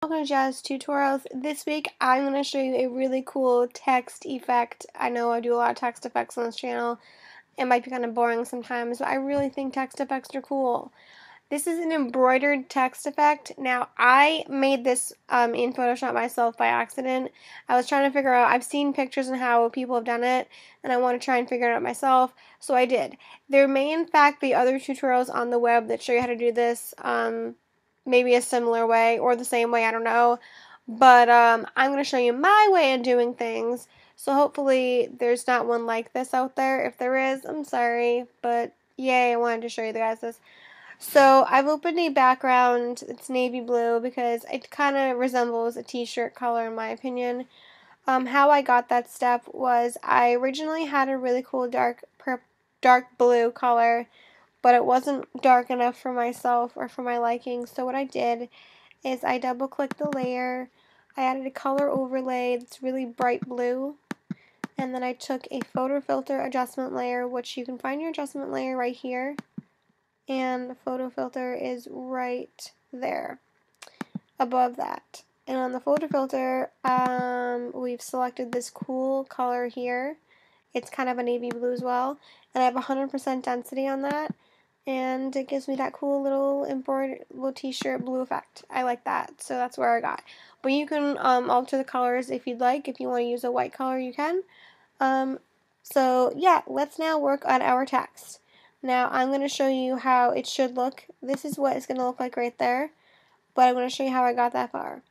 Welcome to JazzedTutorials. This week I'm going to show you a really cool text effect. I know I do a lot of text effects on this channel. It might be kind of boring sometimes, but I really think text effects are cool. This is an embroidered text effect. Now, I made this in Photoshop myself by accident. I was trying to figure out, I've seen pictures and how people have done it, and I want to try and figure it out myself, so I did. There may in fact be other tutorials on the web that show you how to do this, maybe a similar way or the same way, I don't know. But I'm going to show you my way of doing things, so hopefully there's not one like this out there. If there is, I'm sorry, but yay, I wanted to show you guys this. So I've opened a background, it's navy blue because it kind of resembles a t-shirt color in my opinion. How I got that step was I originally had a really cool dark blue color, but it wasn't dark enough for myself or for my liking. So what I did is I double clicked the layer, I added a color overlay that's really bright blue, and then I took a photo filter adjustment layer, which you can find your adjustment layer right here. And the photo filter is right there above that. And on the photo filter, we've selected this cool color here. It's kind of a navy blue as well, and I have 100% density on that, and it gives me that cool little embroidered little t-shirt blue effect. I like that, so that's where I got. But you can alter the colors if you'd like. If you want to use a white color, you can. So yeah, let's now work on our text. Now I'm going to show you how it should look. This is what it's going to look like right there, but I'm going to show you how I got that far.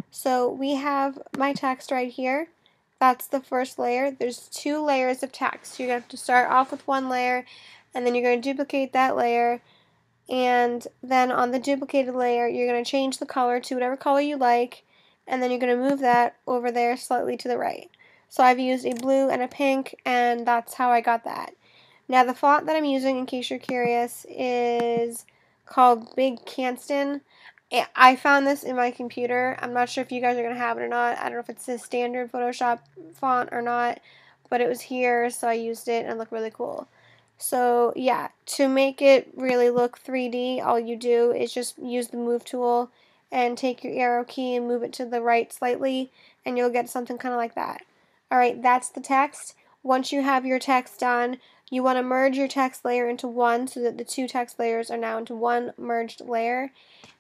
So we have my text right here. That's the first layer. There's two layers of text. You're going to have to start off with one layer, and then you're going to duplicate that layer, and then on the duplicated layer you're going to change the color to whatever color you like, and then you're going to move that over there slightly to the right. So I've used a blue and a pink, and that's how I got that. Now the font that I'm using, in case you're curious, is called Big Canston. I found this in my computer. I'm not sure if you guys are going to have it or not. I don't know if it's a standard Photoshop font or not, but it was here, so I used it and it looked really cool. So yeah, to make it really look 3D, all you do is just use the move tool and take your arrow key and move it to the right slightly, and you'll get something kind of like that. Alright, that's the text. Once you have your text done, you want to merge your text layer into one so that the two text layers are now into one merged layer.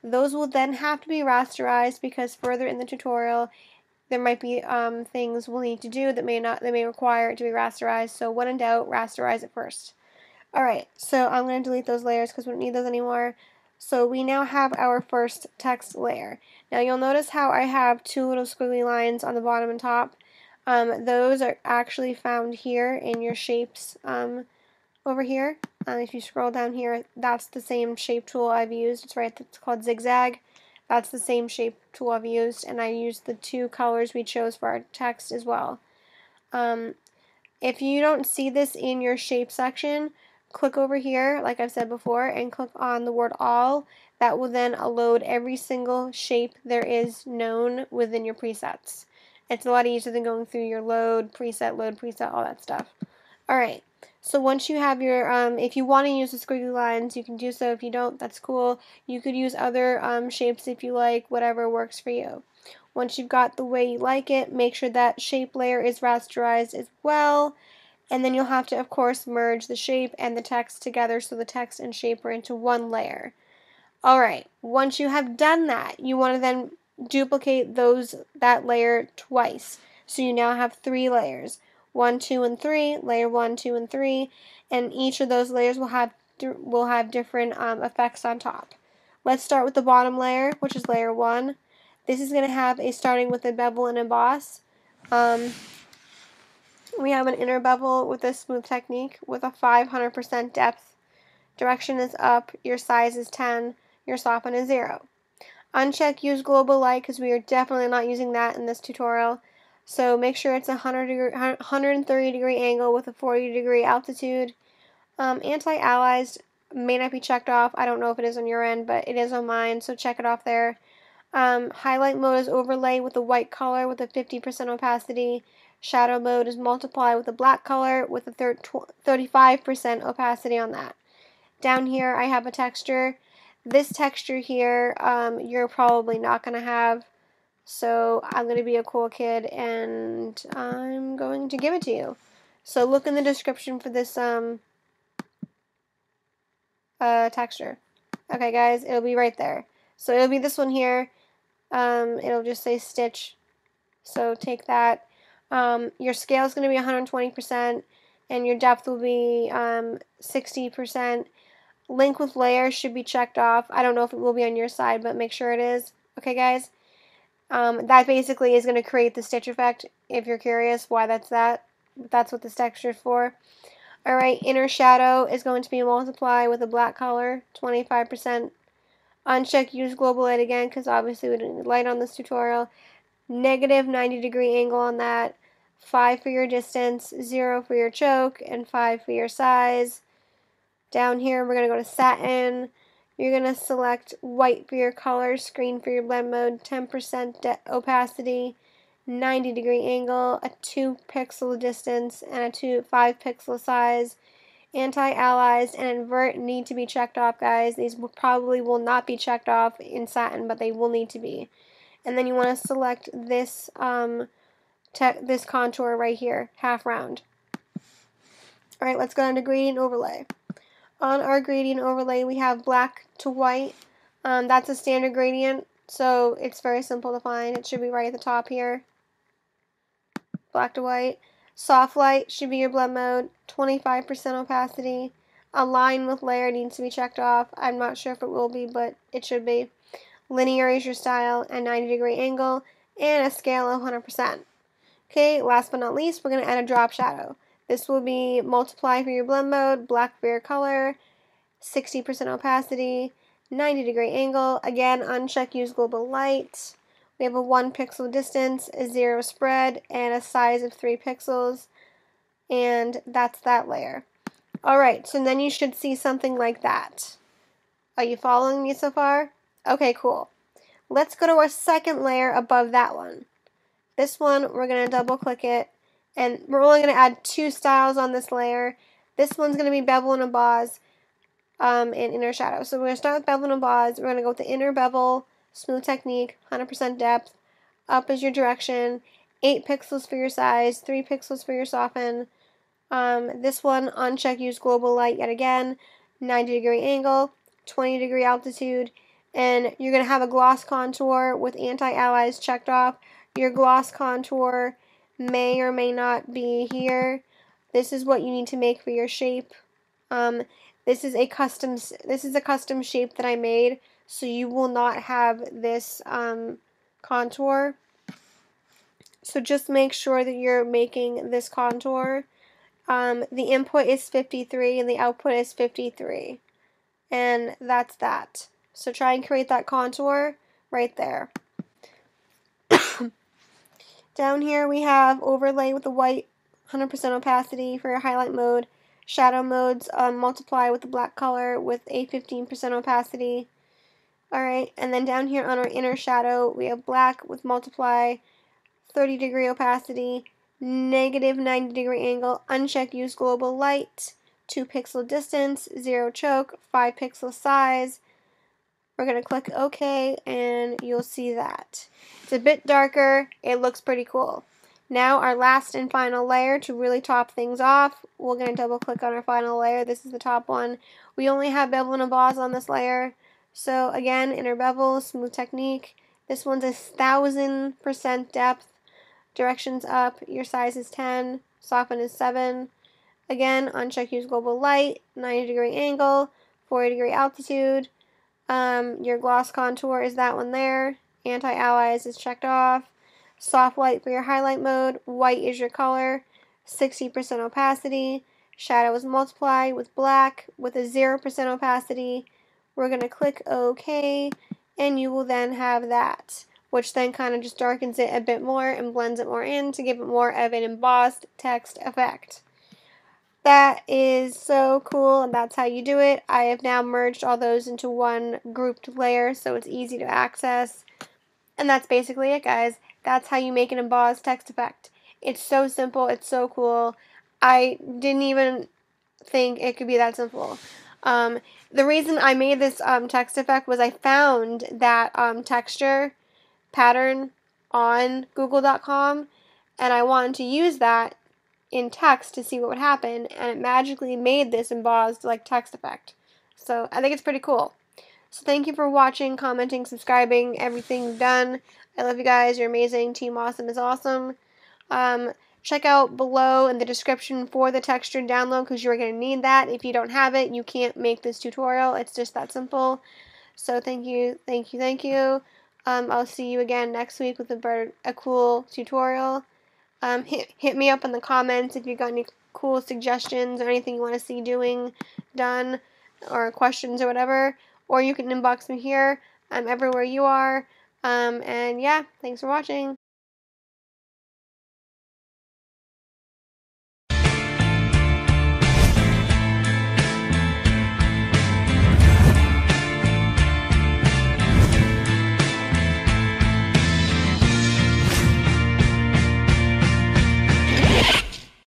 Those will then have to be rasterized because further in the tutorial there might be things we'll need to do that may require it to be rasterized. So when in doubt, rasterize it first. Alright, so I'm going to delete those layers because we don't need those anymore. So we now have our first text layer. Now you'll notice how I have two little squiggly lines on the bottom and top. Those are actually found here in your shapes over here. If you scroll down here, that's the same shape tool I've used. It's called Zigzag. That's the same shape tool I've used, and I used the two colors we chose for our text as well. If you don't see this in your shape section, click over here, like I've said before, and click on the word all. That will then load every single shape there is known within your presets. It's a lot easier than going through your load preset, all that stuff. Alright, so once you have your, if you want to use the squiggly lines, you can do so. If you don't, that's cool. You could use other shapes if you like, whatever works for you. Once you've got the way you like it, make sure that shape layer is rasterized as well. And then you'll have to, of course, merge the shape and the text together so the text and shape are into one layer. Alright, once you have done that, you want to then duplicate that layer twice. So you now have three layers. 1, 2, and 3, layer 1, 2, and 3, and each of those layers will have different effects on top. Let's start with the bottom layer, which is layer 1. This is going to have starting with a bevel and emboss. We have an inner bevel with a smooth technique with a 500% depth. Direction is up, your size is 10, your soften is 0. Uncheck use global light because we are definitely not using that in this tutorial. So make sure it's a 130 degree angle with a 40 degree altitude. Anti-aliased may not be checked off. I don't know if it is on your end, but it is on mine, so check it off there. Highlight mode is overlay with a white color with a 50% opacity. Shadow mode is multiply with a black color with a 35% opacity on that. Down here I have a texture. This texture here, you're probably not going to have So I'm going to be a cool kid and I'm going to give it to you. So look in the description for this texture. Okay guys, it'll be right there. So it'll be this one here. It'll just say stitch. So take that. Your scale is going to be 120% and your depth will be 60%. Link with layer should be checked off. I don't know if it will be on your side, but make sure it is. Okay guys? That basically is going to create the stitch effect, if you're curious why that's what this texture is for. Alright, inner shadow is going to be multiply with a black color, 25%. Uncheck use global light again, because obviously we didn't need light on this tutorial. Negative 90-degree angle on that. 5 for your distance, 0 for your choke, and 5 for your size. Down here, we're going to go to satin. You're going to select white for your color, screen for your blend mode, 10% opacity, 90-degree angle, a 2 pixel distance, and a 5 pixel size. Anti-aliased and invert need to be checked off, guys. These probably will not be checked off in satin, but they will need to be. And then you want to select this this contour right here, half round. Alright, let's go down to gradient overlay. On our gradient overlay, we have black to white. That's a standard gradient, so it's very simple to find. It should be right at the top here. Black to white. Soft light should be your blend mode. 25% opacity. Align with layer needs to be checked off. I'm not sure if it will be, but it should be. Linear is your style, and 90-degree angle, and a scale of 100%. Okay, last but not least, we're going to add a drop shadow. This will be multiply for your blend mode, black for your color, 60% opacity, 90-degree angle. Again, uncheck use global light. We have a 1 pixel distance, a 0 spread, and a size of 3 pixels. And that's that layer. Alright, so then you should see something like that. Are you following me so far? Okay, cool. Let's go to our second layer above that one. This one, we're going to double click it. And we're only going to add 2 styles on this layer. This one's going to be bevel and emboss and inner shadow. So we're going to start with bevel and emboss. We're going to go with the inner bevel, smooth technique, 100% depth. Up is your direction. 8 pixels for your size, 3 pixels for your soften. This one, uncheck use global light yet again. 90-degree angle, 20-degree altitude. And you're going to have a gloss contour with anti-allies checked off. Your gloss contour may or may not be here. This is what you need to make for your shape. This is a custom shape that I made, so you will not have this contour. So just make sure that you're making this contour. The input is 53 and the output is 53. And that's that. So try and create that contour right there. Down here we have overlay with the white, 100% opacity for your highlight mode. Shadow modes multiply with the black color with a 15% opacity. Alright, and then down here on our inner shadow we have black with multiply, 30-degree opacity, negative 90-degree angle, uncheck use global light, 2 pixel distance, 0 choke, 5 pixel size. We're going to click OK and you'll see that. It's a bit darker. It looks pretty cool. Now our last and final layer to really top things off. We're going to double click on our final layer. This is the top one. We only have bevel and emboss on this layer. So again, inner bevel, smooth technique. This one's 1000% depth. Directions up. Your size is 10. Soften is 7. Again, uncheck use global light. 90-degree angle. 40-degree altitude. Your gloss contour is that one there. Anti-allies is checked off. Soft light for your highlight mode. White is your color. 60% opacity. Shadow is multiply with black with a 0% opacity. We're going to click OK and you will then have that, which then kind of just darkens it a bit more and blends it more in to give it more of an embossed text effect. That is so cool, and that's how you do it. I have now merged all those into one grouped layer so it's easy to access. And that's basically it, guys. That's how you make an embossed text effect. It's so simple. It's so cool. I didn't even think it could be that simple. The reason I made this text effect was I found that texture pattern on google.com, and I wanted to use that in text to see what would happen, and it magically made this embossed like text effect. So I think it's pretty cool. So thank you for watching, commenting, subscribing, everything done. I love you guys. You're amazing. Team Awesome is awesome. Check out below in the description for the texture download, because you're going to need that. If you don't have it, you can't make this tutorial. It's just that simple. So thank you, thank you, thank you. I'll see you again next week with a cool tutorial. Hit me up in the comments if you've got any cool suggestions or anything you want to see done, or questions or whatever. Or you can inbox me here. I'm everywhere you are. And yeah, thanks for watching.